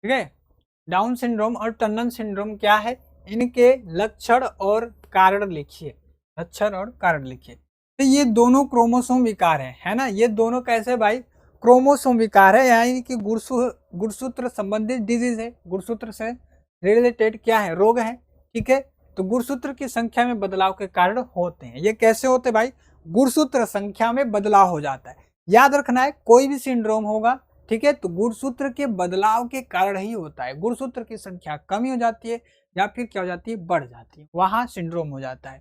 ठीक है, डाउन सिंड्रोम और टर्नर सिंड्रोम क्या है, इनके लक्षण और कारण लिखिए, लक्षण और कारण लिखिए। तो ये दोनों क्रोमोसोम विकार है ना, ये दोनों कैसे भाई, क्रोमोसोम विकार है, यानी कि गुणसूत्र संबंधित डिजीज है, गुणसूत्र से रिलेटेड क्या है, रोग है। ठीक है, तो गुणसूत्र की संख्या में बदलाव के कारण होते हैं। ये कैसे होते हैं भाई, गुणसूत्र संख्या में बदलाव हो जाता है। याद रखना है, कोई भी सिंड्रोम होगा, ठीक है, तो गुणसूत्र के बदलाव के कारण ही होता है। गुणसूत्र की संख्या कमी हो जाती है या फिर क्या हो जाती है, बढ़ जाती है, वहां सिंड्रोम हो जाता है।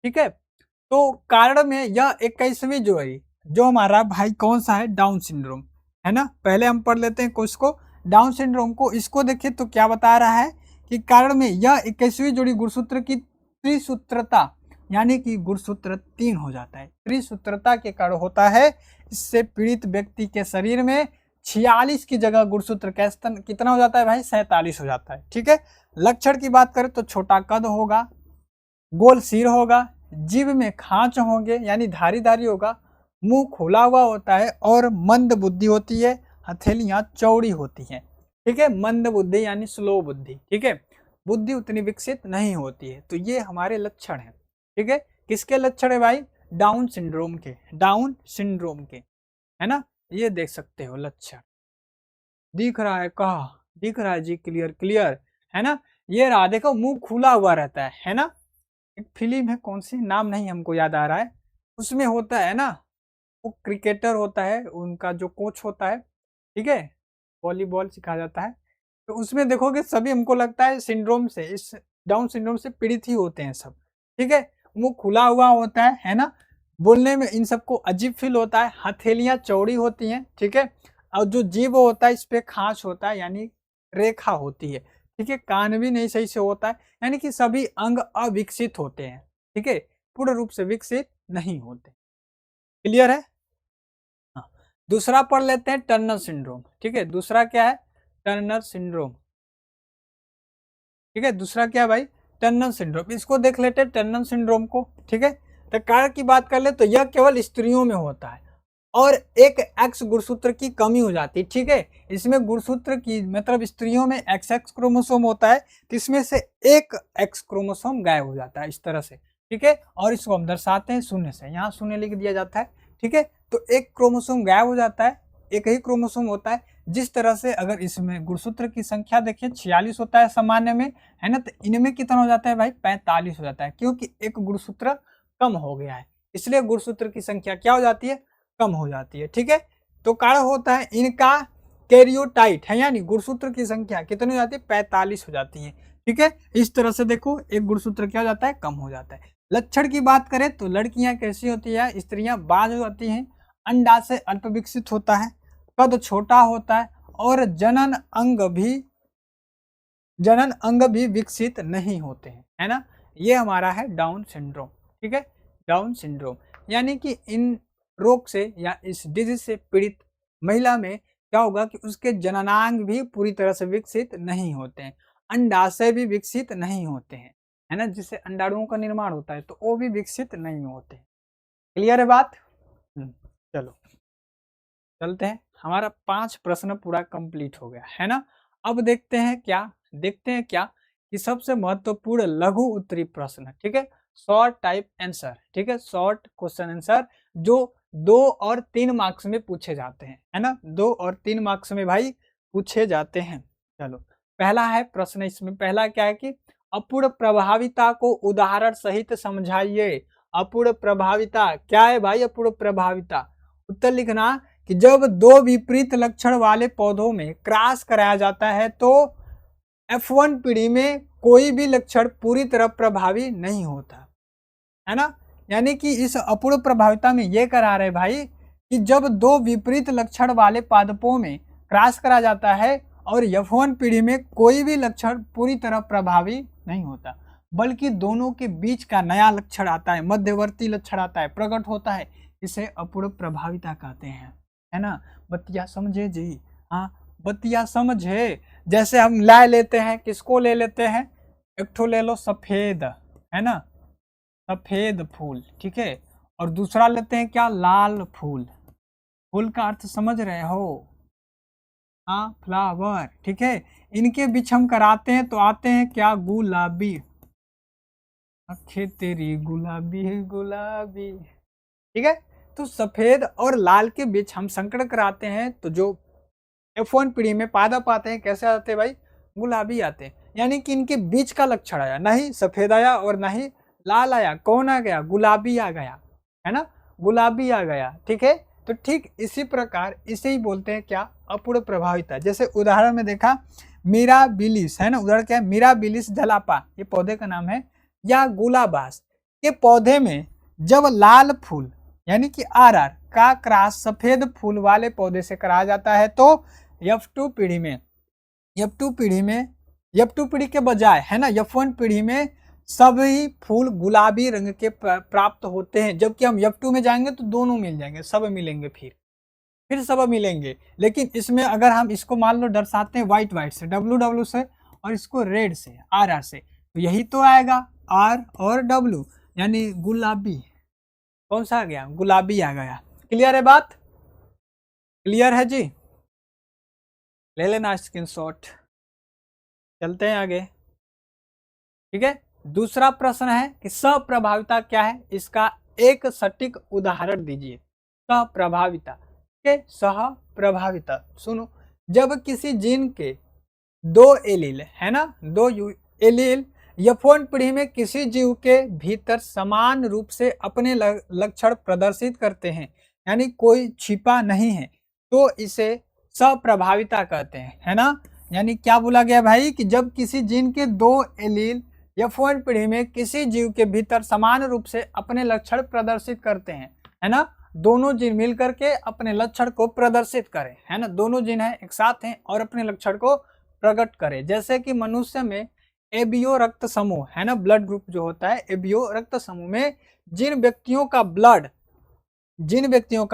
ठीक है, तो कारण में यह 21वीं जोड़ी जो हमारा भाई कौन सा है, डाउन सिंड्रोम, है ना। पहले हम पढ़ लेते हैं कुछ को, डाउन सिंड्रोम को, इसको देखिए तो क्या बता रहा है कि कारण में यह 21वीं जोड़ी गुणसूत्र की त्रिसूत्रता, यानी कि गुणसूत्र 3 हो जाता है, त्रिसूत्रता के कारण होता है। इससे पीड़ित व्यक्ति के शरीर में 46 की जगह गुणसूत्र कितना हो जाता है भाई, 47 हो जाता है। ठीक है, लक्षण की बात करें तो छोटा कद होगा, गोल सिर होगा, जीभ में खांच होंगे यानी धारी धारी होगा, मुंह खुला हुआ होता है और मंद बुद्धि होती है, हथेलियां चौड़ी होती हैं। ठीक है, मंद बुद्धि यानी स्लो बुद्धि। ठीक है, बुद्धि उतनी विकसित नहीं होती है। तो ये हमारे लक्षण हैं। ठीक है, किसके लक्षण है भाई, डाउन सिंड्रोम के, डाउन सिंड्रोम के, है ना, ये देख सकते हो लक्षण। दिख रहा है, कहा दिख रहा है जी, क्लियर क्लियर, है ना। ये रहा, देखो मुंह खुला हुआ रहता है ना। एक फिल्म है, कौन सी नाम नहीं हमको याद आ रहा है, उसमें होता है ना, वो क्रिकेटर होता है, उनका जो कोच होता है, ठीक है, वॉलीबॉल सिखाया जाता है, तो उसमें देखोगे सभी हमको लगता है सिंड्रोम से, इस डाउन सिंड्रोम से पीड़ित ही होते हैं सब। ठीक है, मुंह खुला हुआ होता है ना, बोलने में इन सबको अजीब फील होता है, हथेलियां चौड़ी होती हैं। ठीक है, और जो जीभ होता है इस पे खांच होता है यानी रेखा होती है। ठीक है, कान भी नहीं सही से होता है, यानी कि सभी अंग अविकसित होते हैं। ठीक है, पूर्ण रूप से विकसित नहीं होते। क्लियर है। हाँ, दूसरा पढ़ लेते हैं टर्नर सिंड्रोम। ठीक है, दूसरा क्या है, टर्नर सिंड्रोम। ठीक है, दूसरा क्या है भाई, टर्नर सिंड्रोम। इसको देख लेते हैं टर्नर सिंड्रोम को। ठीक है, तो कारण की बात कर ले तो यह केवल स्त्रियों में होता है और एक एक्स गुणसूत्र की कमी हो जाती है। ठीक है, इसमें गुणसूत्र की मतलब स्त्रियों में एक्स एक्स क्रोमोसोम होता है, तो इसमें से एक एक्स क्रोमोसोम गायब हो जाता है इस तरह से। ठीक है, और इसको हम दर्शाते हैं शून्य से, यहाँ शून्य लिख दिया जाता है। ठीक है, तो एक क्रोमोसोम गायब हो जाता है, एक ही क्रोमोसोम होता है। जिस तरह से अगर इसमें गुणसूत्र की संख्या देखिए 46 होता है सामान्य में, है ना, तो इनमें कितना हो जाता है भाई, 45 हो जाता है, क्योंकि एक गुणसूत्र कम हो गया है, इसलिए गुणसूत्र की संख्या क्या हो जाती है, कम हो जाती है। ठीक है, तो कारण होता है इनका कैरियोटाइट है, यानी गुणसूत्र की संख्या कितनी हो जाती है, 45 हो जाती है। ठीक है, इस तरह से देखो एक गुणसूत्र क्या हो जाता है, कम हो जाता है। लक्षण की बात करें तो लड़कियां कैसी होती है, स्त्रियां बाज हो जाती हैं, अंडा से अल्प विकसित होता है, कद छोटा होता है और जनन अंग भी विकसित नहीं होते हैं, है ना। ये हमारा है डाउन सिंड्रोम। ठीक है, डाउन सिंड्रोम यानी कि इन रोग से या इस डिजीज से पीड़ित महिला में क्या होगा कि उसके जननांग भी पूरी तरह से विकसित नहीं होते हैं, अंडाशय भी विकसित नहीं होते हैं, है ना, जिससे अंडाणुओं का निर्माण होता है तो वो भी विकसित नहीं होते। क्लियर है बात? चलो चलते हैं, हमारा 5 प्रश्न पूरा कंप्लीट हो गया है ना। अब देखते हैं क्या कि सबसे महत्वपूर्ण लघु उत्तरी प्रश्न। ठीक है, शॉर्ट टाइप आंसर। ठीक है, शॉर्ट क्वेश्चन आंसर जो 2 और 3 मार्क्स में पूछे जाते हैं, है ना, 2 और 3 मार्क्स में भाई पूछे जाते हैं। चलो पहला है प्रश्न, इसमें पहला क्या है कि अपूर्ण प्रभाविता को उदाहरण सहित समझाइए। अपूर्ण प्रभाविता क्या है भाई, अपूर्ण प्रभाविता उत्तर लिखना कि जब 2 विपरीत लक्षण वाले पौधों में क्रॉस कराया जाता है तो F1 पीढ़ी में कोई भी लक्षण पूरी तरह प्रभावी नहीं होता, है ना। यानी कि इस अपूर्ण प्रभाविता में ये करा रहे भाई कि जब 2 विपरीत लक्षण वाले पादपों में क्रॉस करा जाता है और F1 पीढ़ी में कोई भी लक्षण पूरी तरह प्रभावी नहीं होता, बल्कि दोनों के बीच का नया लक्षण आता है, मध्यवर्ती लक्षण आता है, प्रकट होता है, इसे अपूर्ण प्रभाविता कहते हैं, है ना। बतिया समझे जी, हाँ बतिया समझे। जैसे हम लेते हैं, किसको ले लेते हैं, एक ठो ले लो सफेद, है ना, सफेद फूल। ठीक है, और दूसरा लेते हैं क्या, लाल फूल। फूल का अर्थ समझ रहे हो, हाँ फ्लावर। ठीक है, इनके बीच हम कराते हैं तो आते हैं क्या, गुलाबी। आंखें तेरी गुलाबी है गुलाबी। ठीक है, तो सफेद और लाल के बीच हम संकरण कराते हैं तो जो F1 पीढ़ी में पादप आते हैं कैसे आते हैं भाई, गुलाबी आते हैं। यानी कि इनके बीच का लक्षण आया, ना ही सफेद आया और ना ही लाल आया, कौन आ गया, गुलाबी आ गया, है ना, गुलाबी आ गया। ठीक है, तो ठीक इसी प्रकार इसे ही बोलते हैं क्या, अपूर्ण प्रभाविता। जैसे उदाहरण में देखा मिराबिलिस, है ना, उदाहरण क्या है, मिराबिलिस जलापा, ये पौधे का नाम है, या गुलाबास के पौधे में जब लाल फूल यानी कि RR का क्रॉस सफेद फूल वाले पौधे से कराया जाता है तो F2 पीढ़ी के बजाय, है ना, F1 पीढ़ी में सभी फूल गुलाबी रंग के प्राप्त होते हैं, जबकि हम F2 में जाएंगे तो दोनों मिल जाएंगे, सब मिलेंगे, फिर सब मिलेंगे। लेकिन इसमें अगर हम इसको मान लो दर्शाते हैं व्हाइट से, WW से, और इसको रेड से, RR से, तो यही तो आएगा R और W, यानी गुलाबी। कौन सा आ गया, गुलाबी आ गया। क्लियर है बात, क्लियर है जी, ले लेना स्क्रीनशॉट। चलते हैं आगे। ठीक है, दूसरा प्रश्न है कि सप्रभाविता क्या है, इसका एक सटीक उदाहरण दीजिए। सप्रभाविता, ठीक है, सहप्रभाविता सुनो, जब किसी जीन के 2 एलील, है ना, 2 एलील F1 पीढ़ी में किसी जीव के भीतर समान रूप से अपने लक्षण प्रदर्शित करते हैं, यानी कोई छिपा नहीं है, तो इसे सप्रभाविता कहते हैं, है ना। यानी क्या बोला गया भाई कि जब किसी जीन के 2 एलील F1 पीढ़ी में किसी जीव के भीतर समान रूप से अपने लक्षण प्रदर्शित करते हैं, है ना, दोनों जीन मिलकर के अपने लक्षण को प्रदर्शित करें, है ना, दोनों जीन है एक साथ हैं और अपने लक्षण को प्रकट करें। जैसे कि मनुष्य में एबीओ रक्त समूह, है ना, ब्लड ग्रुप जो होता है, एबीओ रक्त समूह में जिन व्यक्तियों का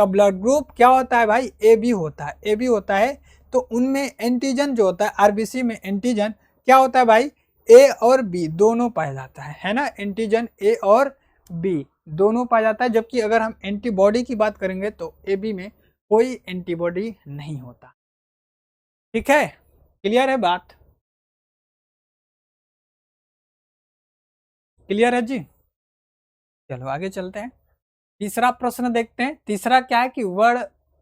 ब्लड ग्रुप क्या होता है भाई, AB होता है, तो उनमें एंटीजन जो होता है, आरबीसी में एंटीजन क्या होता है भाई, A और B दोनों पाया जाता है ना, एंटीजन A और B दोनों पाया जाता है। जबकि अगर हम एंटीबॉडी की बात करेंगे तो AB में कोई एंटीबॉडी नहीं होता। ठीक है, क्लियर है बात, क्लियर है जी। चलो आगे चलते हैं, तीसरा प्रश्न देखते हैं। तीसरा क्या है कि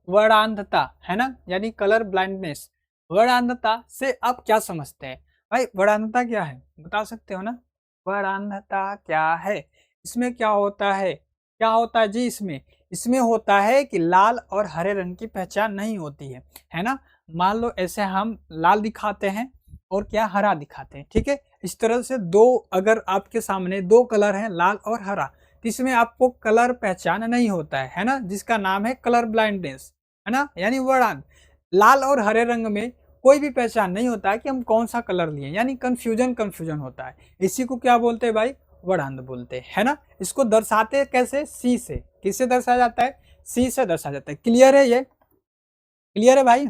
वर्णांधता, है ना, यानी कलर ब्लाइंडनेस। वर्णांधता से आप क्या समझते हैं भाई, वर्णांधता क्या है बता सकते हो ना, वर्णांधता क्या है, इसमें क्या होता है जी, इसमें इसमें होता है कि लाल और हरे रंग की पहचान नहीं होती है ना। मान लो ऐसे हम लाल दिखाते हैं और क्या हरा दिखाते हैं, ठीक है। इस तरह से दो, अगर आपके सामने दो कलर हैं लाल और हरा, तो इसमें आपको कलर पहचान नहीं होता है ना, जिसका नाम है कलर ब्लाइंडनेस, है ना, यानी वर्णन। लाल और हरे रंग में कोई भी पहचान नहीं होता है कि हम कौन सा कलर लिए, यानी कंफ्यूजन होता है। इसी को क्या बोलते हैं भाई, वर्णांत बोलते हैं, है ना। इसको दर्शाते कैसे, सी से। किससे दर्शाया जाता है, सी से दर्शाया जाता है। क्लियर है, ये क्लियर है भाई,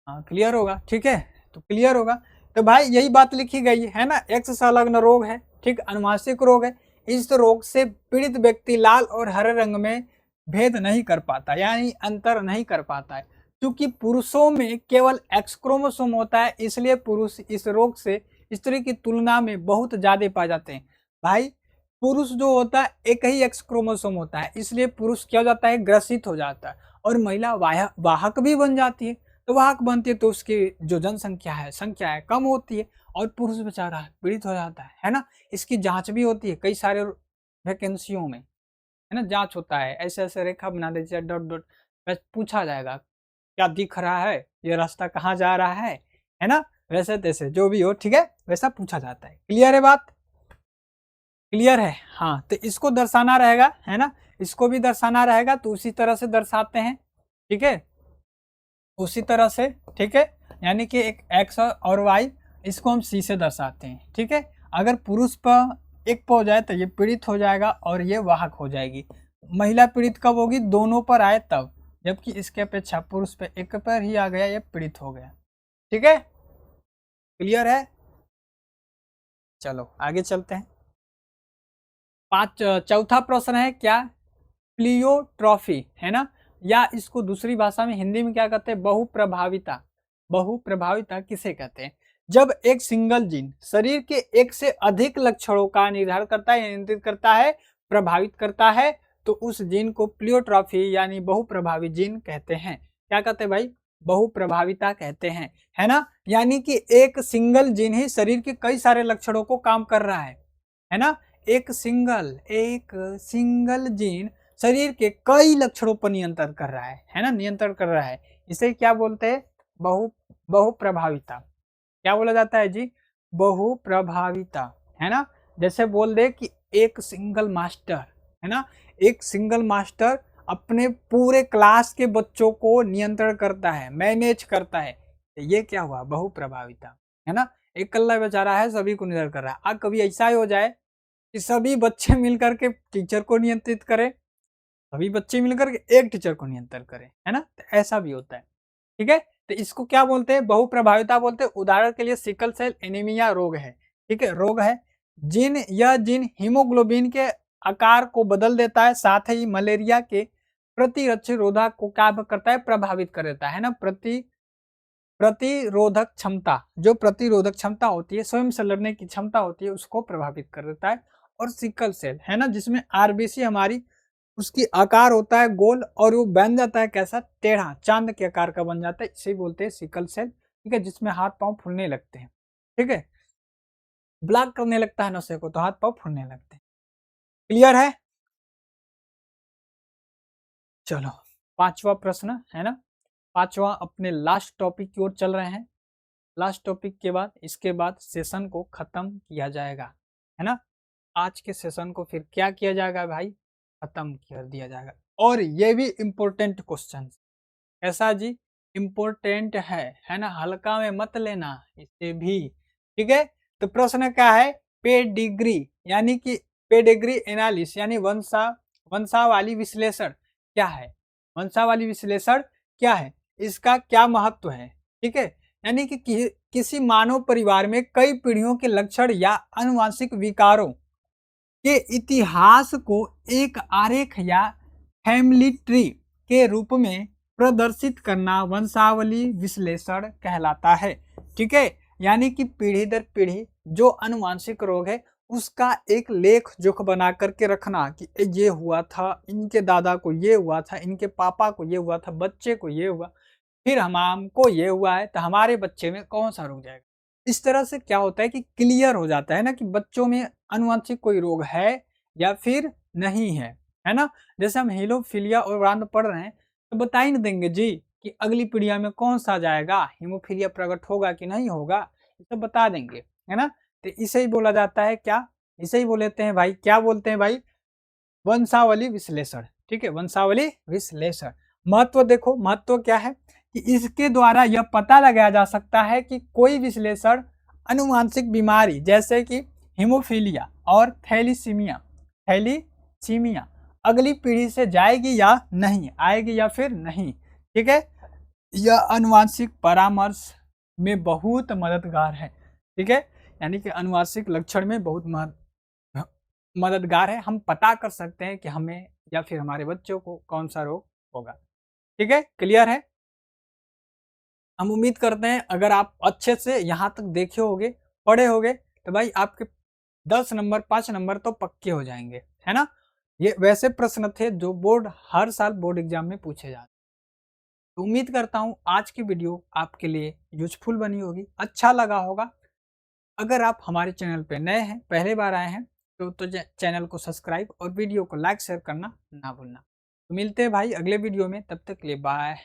हाँ क्लियर होगा, ठीक है, तो क्लियर होगा। तो भाई यही बात लिखी गई है ना, एक्स संलग्न रोग है, ठीक, अनुवांशिक रोग है। इस रोग से पीड़ित व्यक्ति लाल और हरे रंग में भेद नहीं कर पाता, यानी अंतर नहीं कर पाता है। क्योंकि पुरुषों में केवल एक्स क्रोमोसोम होता है, इसलिए पुरुष इस रोग से स्त्री की तुलना में बहुत ज्यादा पाए जाते हैं। भाई पुरुष जो होता है एक ही एक्स क्रोमोसोम होता है, इसलिए पुरुष क्या हो जाता है, ग्रसित हो जाता है, और महिला वाहक भी बन जाती है। तो वाहक बनती है तो उसकी जो जनसंख्या है, संख्या है, कम होती है, और पुरुष बेचारा पीड़ित हो जाता है ना। इसकी जांच भी होती है कई सारे वैकेंसियों में, है ना, जांच होता है, ऐसे ऐसे रेखा बना दीजिए, डॉट डॉट, बस पूछा जाएगा क्या दिख रहा है, ये रास्ता कहाँ जा रहा है ना, वैसे तैसे जो भी हो, ठीक है, वैसा पूछा जाता है। क्लियर है बात, क्लियर है, हाँ। तो इसको दर्शाना रहेगा, है ना, इसको भी दर्शाना रहेगा, तो उसी तरह से दर्शाते हैं, ठीक है, उसी तरह से, ठीक है। यानी कि एक एक्स और वाई, इसको हम सी से दर्शाते हैं, ठीक है। अगर पुरुष पर एक पर हो जाए तो ये पीड़ित हो जाएगा और ये वाहक हो जाएगी। महिला पीड़ित कब होगी, दोनों पर आए तब, जबकि इसके अपेक्षा पुरुष पे एक पर ही आ गया, ये पीड़ित हो गया, ठीक है, क्लियर है। चलो आगे चलते हैं। चौथा प्रश्न है क्या, प्लियोट्रॉफी, है ना, या इसको दूसरी भाषा में हिंदी में क्या कहते हैं, बहुप्रभाविता। बहुप्रभाविता किसे कहते हैं, जब एक सिंगल जीन शरीर के एक से अधिक लक्षणों का निर्धारण करता है, नियंत्रित करता है, प्रभावित करता है, तो उस जीन को प्लियोट्रॉफी यानी बहुप्रभावी जीन कहते हैं। क्या कहते हैं भाई, बहुप्रभाविता कहते हैं, है ना। यानी कि एक सिंगल जीन ही शरीर के कई सारे लक्षणों को काम कर रहा है ना। एक सिंगल जीन शरीर के कई लक्षणों पर नियंत्रण कर रहा है ना, नियंत्रण कर रहा है। इसे क्या बोलते हैं, बहुप्रभाविता। क्या बोला जाता है जी, बहुप्रभाविता, है ना। जैसे बोल दे कि एक सिंगल मास्टर, है ना, एक सिंगल मास्टर अपने पूरे क्लास के बच्चों को नियंत्रण करता है, मैनेज करता है, ये क्या हुआ, बहुप्रभाविता, है ना। एक कल्ला बेचारा है, सभी को नियंत्रण कर रहा है। अब कभी ऐसा ही हो जाए कि सभी बच्चे मिलकर के टीचर को नियंत्रित करें, सभी बच्चे मिलकर के एक टीचर को नियंत्रण करें, है ना, तो ऐसा भी होता है, ठीक है। तो इसको क्या बोलते हैं, बहुप्रभाविता बोलते हैं। उदाहरण के लिए सिकल सेल एनीमिया रोग है, ठीक है, रोग है, यह जीन हीमोग्लोबिन के आकार को बदल देता है, साथ ही मलेरिया के प्रतिरोधक को क्या करता है, प्रभावित कर देता है ना। प्रतिरोधक क्षमता, जो प्रतिरोधक क्षमता होती है, स्वयं से लड़ने की क्षमता होती है, उसको प्रभावित कर देता है। और सिकल सेल, है ना, जिसमें आरबीसी हमारी, उसकी आकार होता है गोल, और वो बन जाता है कैसा, टेढ़ा, चांद के आकार का बन जाता है, इसे बोलते हैं सिकल सेल, ठीक है। जिसमें हाथ पांव फूलने लगते हैं, ठीक है, ब्लॉक करने लगता है नशे को, तो हाथ पांव फूलने लगते हैं। क्लियर है। चलो पांचवा प्रश्न, है ना, पांचवा, अपने लास्ट टॉपिक की ओर चल रहे हैं। लास्ट टॉपिक के बाद, इसके बाद सेशन को खत्म किया जाएगा, है ना। आज के सेशन को फिर क्या किया जाएगा भाई, खत्म कर दिया जाएगा। और ये भी इम्पोर्टेंट क्वेश्चन, कैसा जी, इम्पोर्टेंट है ना, हल्का में मत लेना इसे भी, ठीक है। तो प्रश्न क्या है, पेडिग्री, यानी कि पेडिग्री एनालिसिस, यानी वंशावली विश्लेषण क्या है, वंशावली विश्लेषण क्या है, इसका क्या महत्व है, ठीक है। यानी कि किसी मानव परिवार में कई पीढ़ियों के लक्षण या आनुवंशिक विकारों के इतिहास को एक आरेख या फैमिली ट्री के रूप में प्रदर्शित करना वंशावली विश्लेषण कहलाता है, ठीक है। यानी कि पीढ़ी दर पीढ़ी जो आनुवंशिक रोग है उसका एक लेख जोख बना करके रखना कि ये हुआ था, इनके दादा को ये हुआ था, इनके पापा को ये हुआ था, बच्चे को ये हुआ, फिर हमको ये हुआ है, तो हमारे बच्चे में कौन सा रोग जाएगा। इस तरह से क्या होता है कि क्लियर हो जाता है ना कि बच्चों में आनुवंशिक कोई रोग है या फिर नहीं है, है ना। जैसे हम हीमोफीलिया और वारांत पढ़ रहे हैं तो बता ही नहीं देंगे जी कि अगली पीढ़िया में कौन सा जाएगा, हीमोफीलिया प्रकट होगा कि नहीं होगा, ये सब बता देंगे, है ना। तो इसे ही बोला जाता है क्या, इसे ही बोलते हैं भाई, क्या बोलते हैं भाई, वंशावली विश्लेषण। ठीक है, वंशावली विश्लेषण। महत्व देखो, महत्व क्या है कि इसके द्वारा यह पता लगाया जा सकता है कि कोई विश्लेषण अनुवांशिक बीमारी जैसे कि हीमोफीलिया और थैलीसीमिया अगली पीढ़ी से जाएगी या नहीं, आएगी या फिर नहीं। ठीक है, यह अनुवांशिक परामर्श में बहुत मददगार है। ठीक है, यानी कि अनुवांशिक लक्षण में बहुत मददगार है। हम पता कर सकते हैं कि हमें या फिर हमारे बच्चों को कौन सा रोग होगा। ठीक है, क्लियर है। हम उम्मीद करते हैं अगर आप अच्छे से यहाँ तक देखे होगे, पढ़े होगे, तो भाई आपके 10 नंबर 5 नंबर तो पक्के हो जाएंगे, है ना। ये वैसे प्रश्न थे जो बोर्ड हर साल बोर्ड एग्जाम में पूछे जाते। तो उम्मीद करता हूँ आज की वीडियो आपके लिए यूजफुल बनी होगी, अच्छा लगा होगा। अगर आप हमारे चैनल पे नए हैं, पहले बार आए हैं, तो चैनल को सब्सक्राइब और वीडियो को लाइक शेयर करना ना भूलना। तो मिलते हैं भाई अगले वीडियो में, तब तक के लिए बाय।